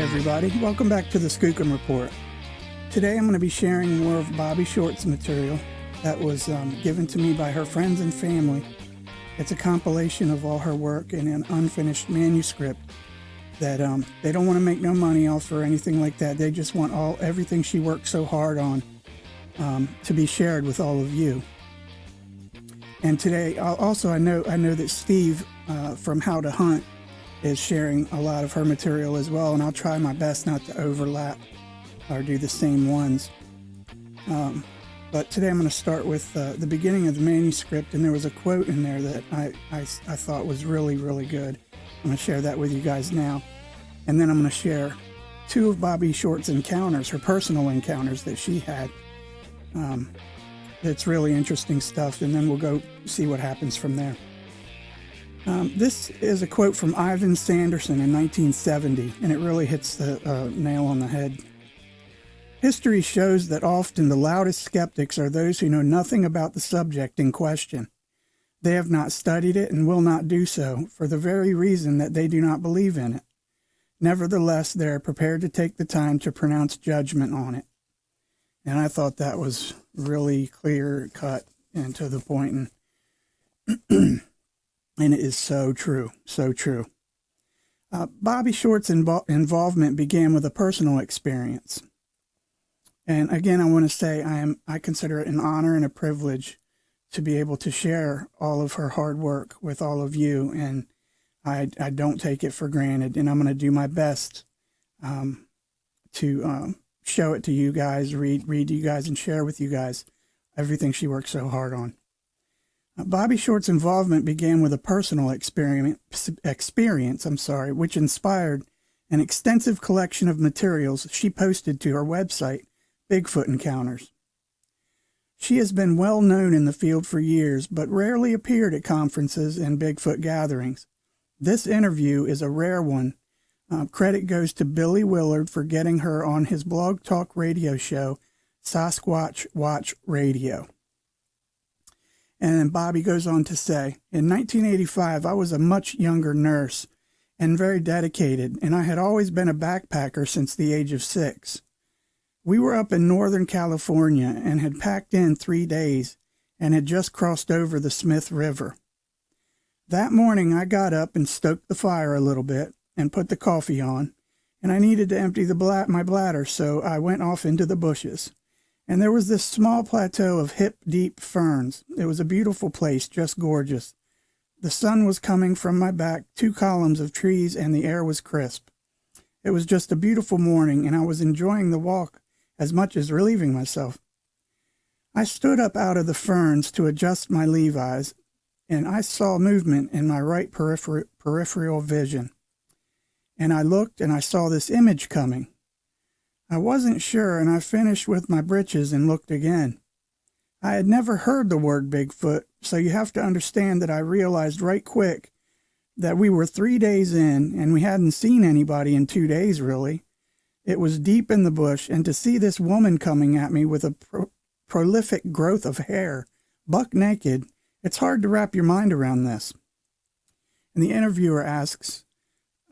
everybody. Welcome back to the Skookum Report. Today I'm going to be sharing more of Bobbie Short's material that was given to me by her friends and family. It's a compilation of all her work in an unfinished manuscript that they don't want to make no money off or anything like that. They just want everything she worked so hard on to be shared with all of you. And today, I know that Steve from How to Hunt is sharing a lot of her material as well, and I'll try my best not to overlap or do the same ones. But today I'm going to start with the beginning of the manuscript, and there was a quote in there that I thought was really, really good. I'm going to share that with you guys now. And then I'm going to share two of Bobbie Short's encounters, her personal encounters that she had. It's really interesting stuff, and then we'll go see what happens from there. This is a quote from Ivan Sanderson in 1970, and it really hits the nail on the head. History shows that often the loudest skeptics are those who know nothing about the subject in question. They have not studied it and will not do so for the very reason that they do not believe in it. Nevertheless, they are prepared to take the time to pronounce judgment on it. And I thought that was really clear cut and to the point. And it is so true, so true. Bobbie Short's involvement began with a personal experience. And again, I want to say I consider it an honor and a privilege to be able to share all of her hard work with all of you. And I don't take it for granted. And I'm going to do my best to show it to you guys, read to you guys, and share with you guys everything she worked so hard on. Bobbie Short's involvement began with a personal experience, which inspired an extensive collection of materials she posted to her website, Bigfoot Encounters. She has been well known in the field for years, but rarely appeared at conferences and Bigfoot gatherings. This interview is a rare one. Credit goes to Billy Willard for getting her on his blog talk radio show, Sasquatch Watch Radio. And then Bobbie goes on to say, in 1985, I was a much younger nurse and very dedicated, and I had always been a backpacker since the age of 6. We were up in Northern California and had packed in 3 days and had just crossed over the Smith River. That morning, I got up and stoked the fire a little bit and put the coffee on, and I needed to empty my bladder, so I went off into the bushes. And there was this small plateau of hip-deep ferns. It was a beautiful place, just gorgeous. The sun was coming from my back, 2 columns of trees, and the air was crisp. It was just a beautiful morning, and I was enjoying the walk as much as relieving myself. I stood up out of the ferns to adjust my Levi's, and I saw movement in my right peripheral vision. And I looked, and I saw this image coming. I wasn't sure, and I finished with my britches and looked again. I had never heard the word Bigfoot, so you have to understand that I realized right quick that we were 3 days in, and we hadn't seen anybody in 2 days, really. It was deep in the bush, and to see this woman coming at me with a prolific growth of hair, buck naked, it's hard to wrap your mind around this. And the interviewer asks,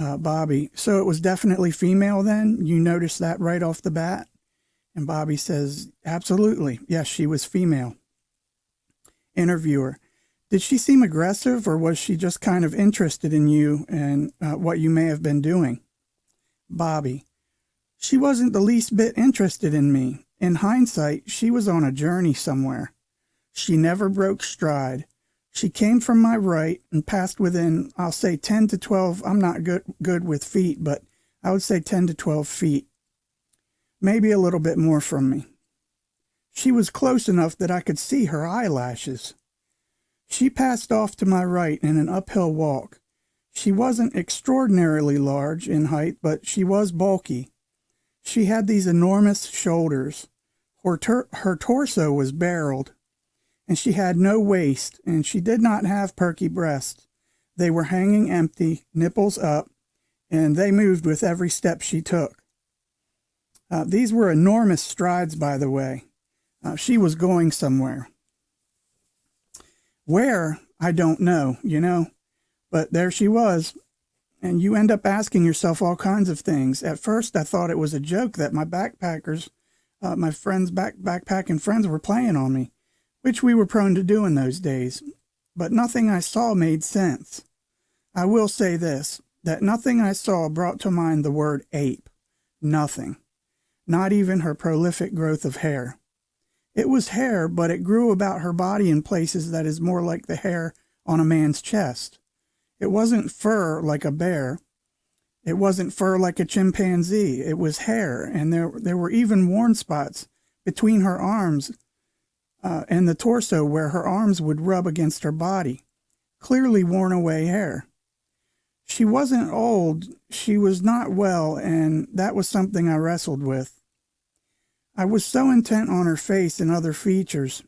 Bobbie, so it was definitely female then? You noticed that right off the bat? And Bobbie says, absolutely. Yes, she was female. Interviewer, did she seem aggressive, or was she just kind of interested in you and what you may have been doing? Bobbie, she wasn't the least bit interested in me. In hindsight, she was on a journey somewhere. She never broke stride. She came from my right and passed within, I'll say 10 to 12, I'm not good with feet, but I would say 10 to 12 feet. Maybe a little bit more from me. She was close enough that I could see her eyelashes. She passed off to my right in an uphill walk. She wasn't extraordinarily large in height, but she was bulky. She had these enormous shoulders. Her torso was barreled, and she had no waist, and she did not have perky breasts. They were hanging empty, nipples up, and they moved with every step she took. These were enormous strides, by the way. She was going somewhere. Where, I don't know, but there she was. And you end up asking yourself all kinds of things. At first, I thought it was a joke that my backpackers, my friends, backpacking friends were playing on me, which we were prone to do in those days. But nothing I saw made sense. I will say this, that nothing I saw brought to mind the word ape. Nothing. Not even her prolific growth of hair. It was hair, but it grew about her body in places that is more like the hair on a man's chest. It wasn't fur like a bear. It wasn't fur like a chimpanzee. It was hair, and there were even worn spots between her arms and the torso where her arms would rub against her body. Clearly worn away hair. She wasn't old, she was not well, and that was something I wrestled with. I was so intent on her face and other features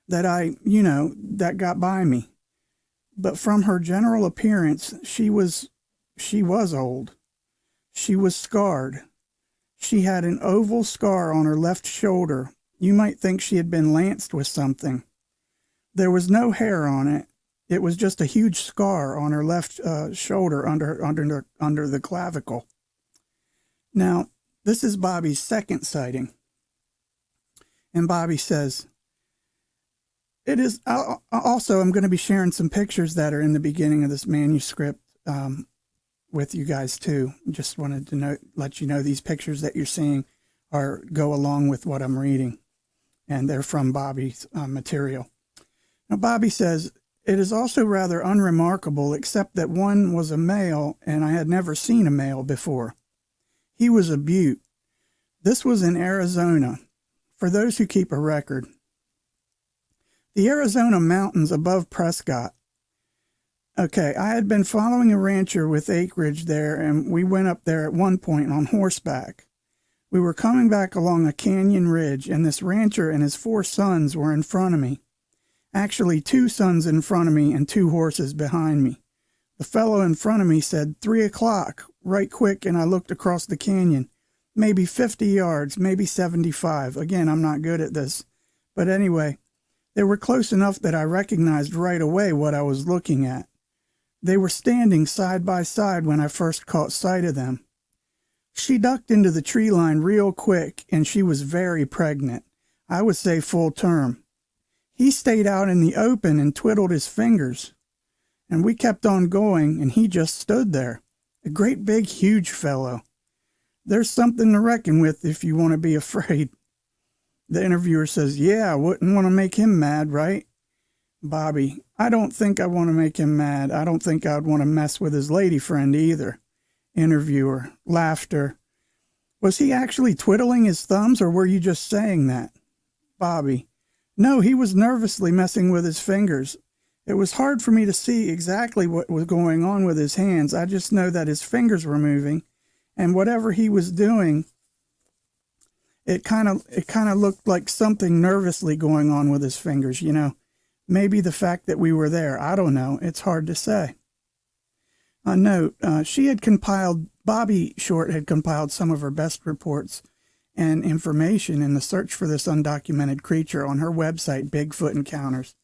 that that got by me. But from her general appearance, she was old. She was scarred. She had an oval scar on her left shoulder. You might think she had been lanced with something. There was no hair on it. It was just a huge scar on her left shoulder under the clavicle. Now, this is Bobbie's second sighting. And Bobbie says, it is also, I'm going to be sharing some pictures that are in the beginning of this manuscript with you guys too. Just wanted to let you know these pictures that you're seeing go along with what I'm reading. And they're from Bobbie's material. Now, Bobbie says, it is also rather unremarkable, except that one was a male, and I had never seen a male before. He was a butte. This was in Arizona, for those who keep a record. The Arizona mountains above Prescott. Okay, I had been following a rancher with acreage there, and we went up there at one point on horseback. We were coming back along a canyon ridge, and this rancher and his 4 sons were in front of me. Actually, 2 sons in front of me and 2 horses behind me. The fellow in front of me said, 3 o'clock, right quick, and I looked across the canyon. Maybe 50 yards, maybe 75. Again, I'm not good at this. But anyway, they were close enough that I recognized right away what I was looking at. They were standing side by side when I first caught sight of them. She ducked into the tree line real quick, and she was very pregnant. I would say full term. He stayed out in the open and twiddled his fingers. And we kept on going, and he just stood there. A great big huge fellow. There's something to reckon with if you want to be afraid. The interviewer says, yeah, I wouldn't want to make him mad, right? Bobbie, I don't think I want to make him mad. I don't think I'd want to mess with his lady friend either. Interviewer, laughter. Was he actually twiddling his thumbs, or were you just saying that? Bobbie, no, he was nervously messing with his fingers. It was hard for me to see exactly what was going on with his hands. I just know that his fingers were moving, and whatever he was doing, it kind of looked like something nervously going on with his fingers, you know. Maybe the fact that we were there. I don't know. It's hard to say. A note, Bobbie Short had compiled some of her best reports and information in the search for this undocumented creature on her website, Bigfoot Encounters.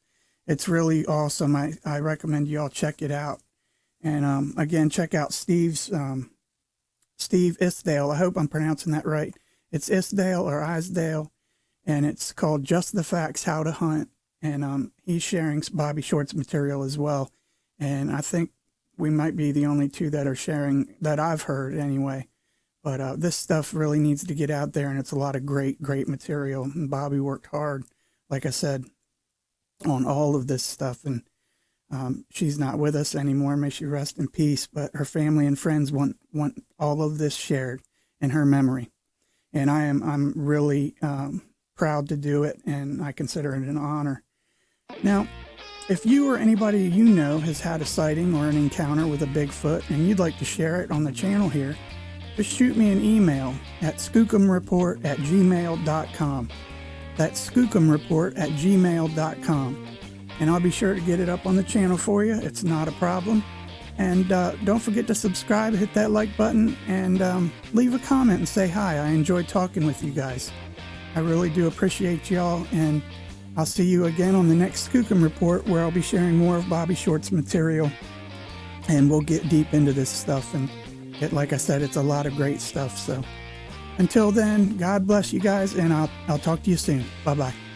It's really awesome. I recommend you all check it out. And again, check out Steve Isdale. I hope I'm pronouncing that right. It's Isdale or Isdale, and it's called Just the Facts, How to Hunt. And he's sharing Bobbie Short's material as well. And I think we might be the only 2 that are sharing, that I've heard anyway. But this stuff really needs to get out there, and it's a lot of great material. And Bobbie worked hard, like I said, on all of this stuff. And she's not with us anymore. May she rest in peace. But her family and friends want all of this shared in her memory. And I'm really proud to do it, and I consider it an honor. Now, if you or anybody you know has had a sighting or an encounter with a Bigfoot and you'd like to share it on the channel here, just shoot me an email at skookumreport@gmail.com. That's skookumreport@gmail.com. And I'll be sure to get it up on the channel for you. It's not a problem. And don't forget to subscribe, hit that like button, and leave a comment and say hi. I enjoyed talking with you guys. I really do appreciate y'all, and I'll see you again on the next Skookum Report, where I'll be sharing more of Bobbie Short's material and we'll get deep into this stuff. And like I said, it's a lot of great stuff. So until then, God bless you guys, and I'll talk to you soon. Bye-bye.